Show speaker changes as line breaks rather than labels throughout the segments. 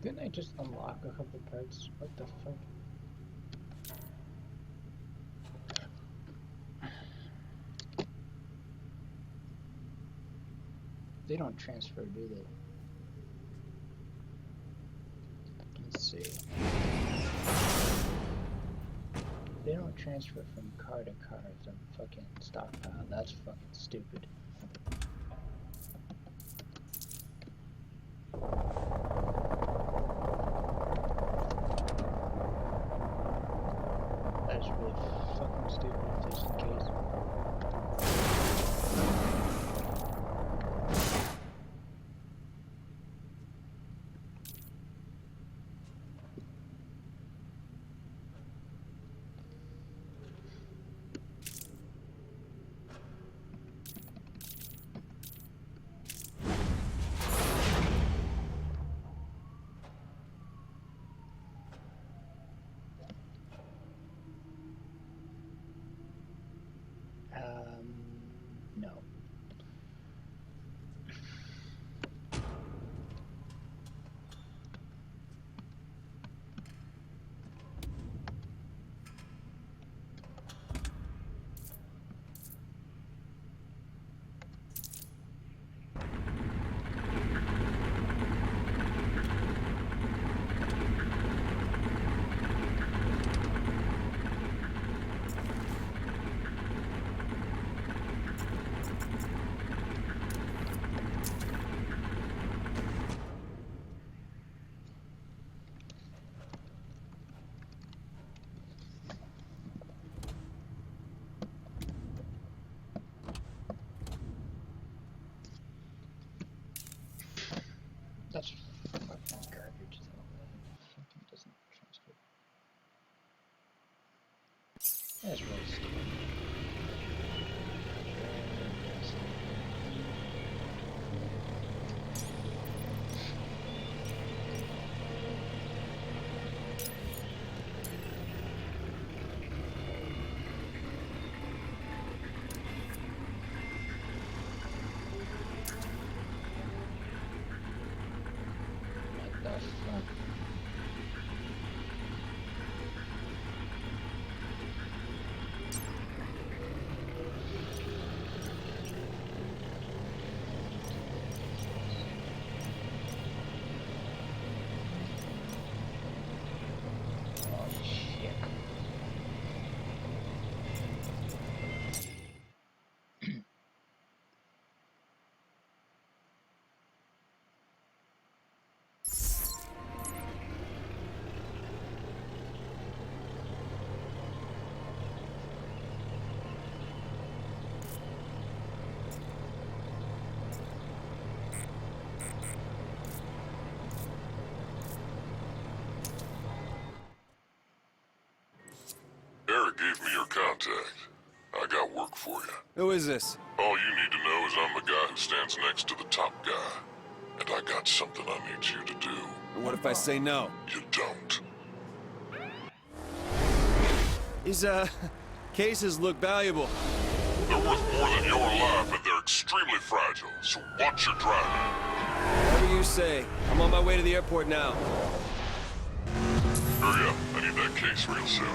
Didn't I just unlock a couple parts? What the fuck? They don't transfer, do they? Let's see. They don't transfer from car to car from fucking stockpile. That's fucking stupid. That's really fucking stupid, just in case. No. That's fucking garbage though. Fucking doesn't transfer. That's really stupid. What the fuck? Oh shit.
Eric gave me your contact. I got work for you.
Who is this?
All you need to know is I'm the guy who stands next to the top guy. And I got something I need you to do.
What if I say no?
You don't.
These, cases look valuable.
They're worth more than your life, and they're extremely fragile, so watch your driving.
Whatever you say. I'm on my way to the airport now.
Hurry up. I need that case real soon.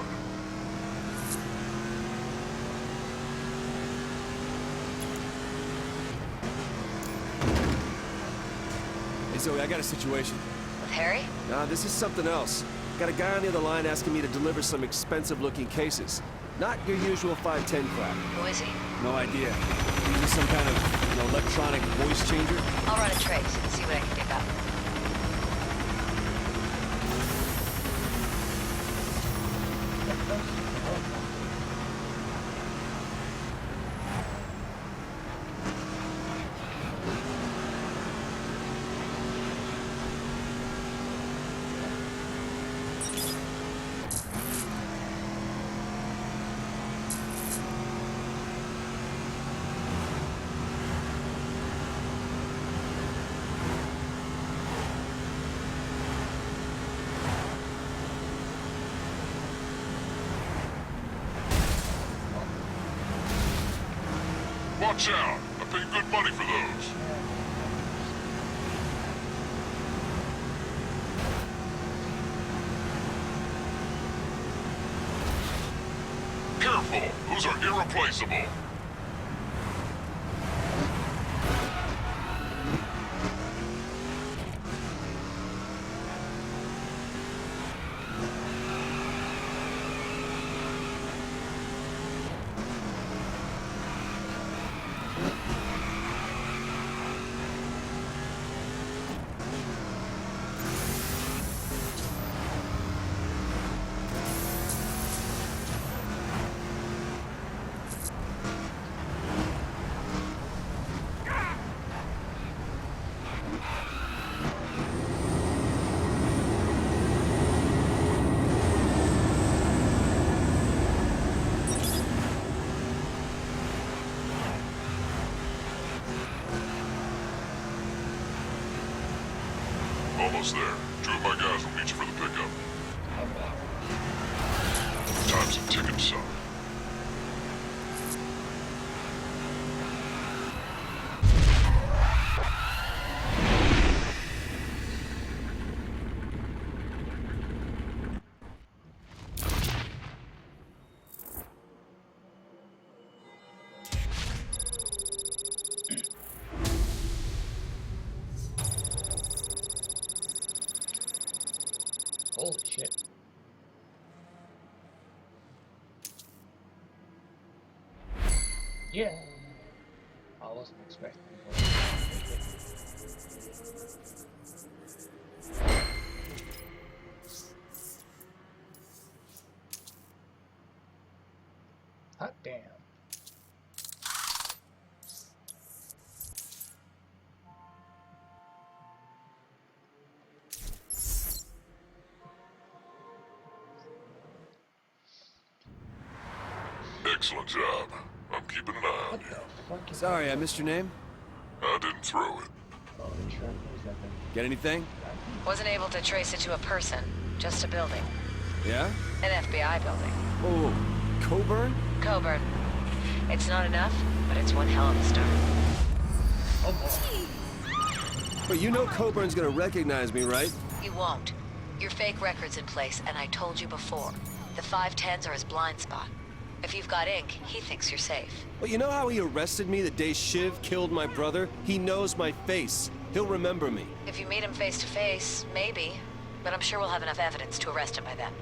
Hey, Zoe, I got a situation.
With Harry?
Nah, this is something else. Got a guy on the other line asking me to deliver some expensive-looking cases. Not your usual 510 crap.
Who is he?
No idea. Using some kind of, electronic voice changer?
I'll run a trace and see what I can dig up.
Watch out! I pay good money for those. irreplaceable. Almost there. 2 of my guys will meet you for the pickup. Time's a ticking, son.
Holy shit. Yeah. I wasn't expecting it. Hot damn.
Excellent job. I'm keeping an eye on
What
you.
the fuck is
Sorry, I missed your name.
I didn't throw it.
Oh, the truck is that thing?
Get anything?
Wasn't able to trace it to a person, just a building.
Yeah?
An FBI building.
Oh, Coburn?
Coburn. It's not enough, but it's one hell of a start.
Oh boy.
But you know Coburn's gonna recognize me, right?
You won't. Your fake record's in place, and I told you before. The 510s are his blind spot. If you've got ink, he thinks you're safe.
Well, you know how he arrested me the day Shiv killed my brother? He knows my face. He'll remember me.
If you meet him face to face, maybe. But I'm sure we'll have enough evidence to arrest him by then.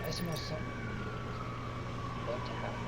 I smell something about to happen.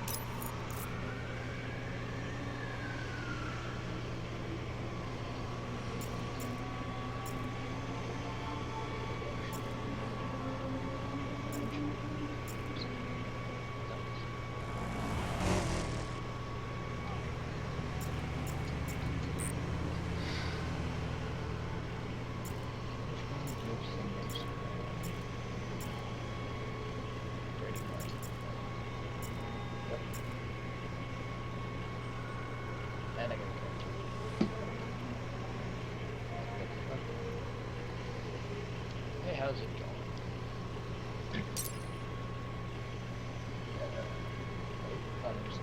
And I gotta go. Hey, how's it going? Others.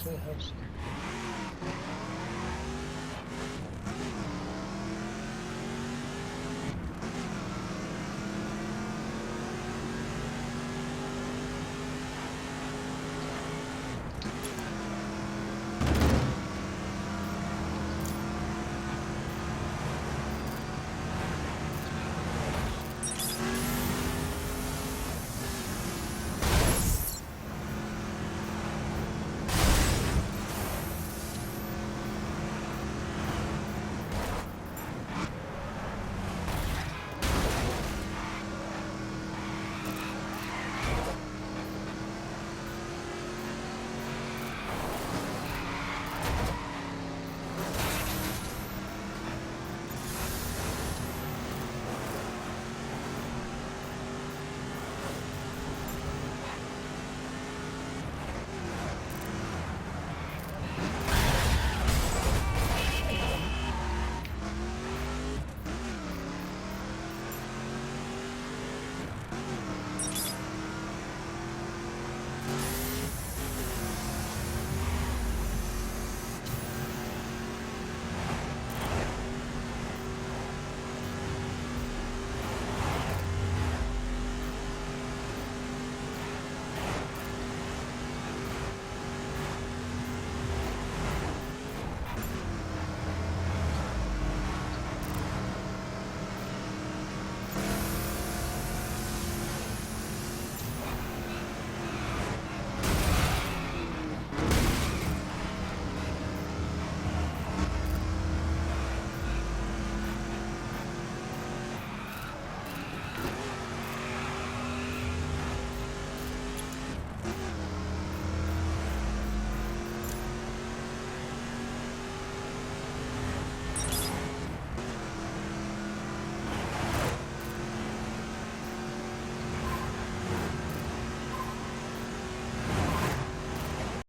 actually have security.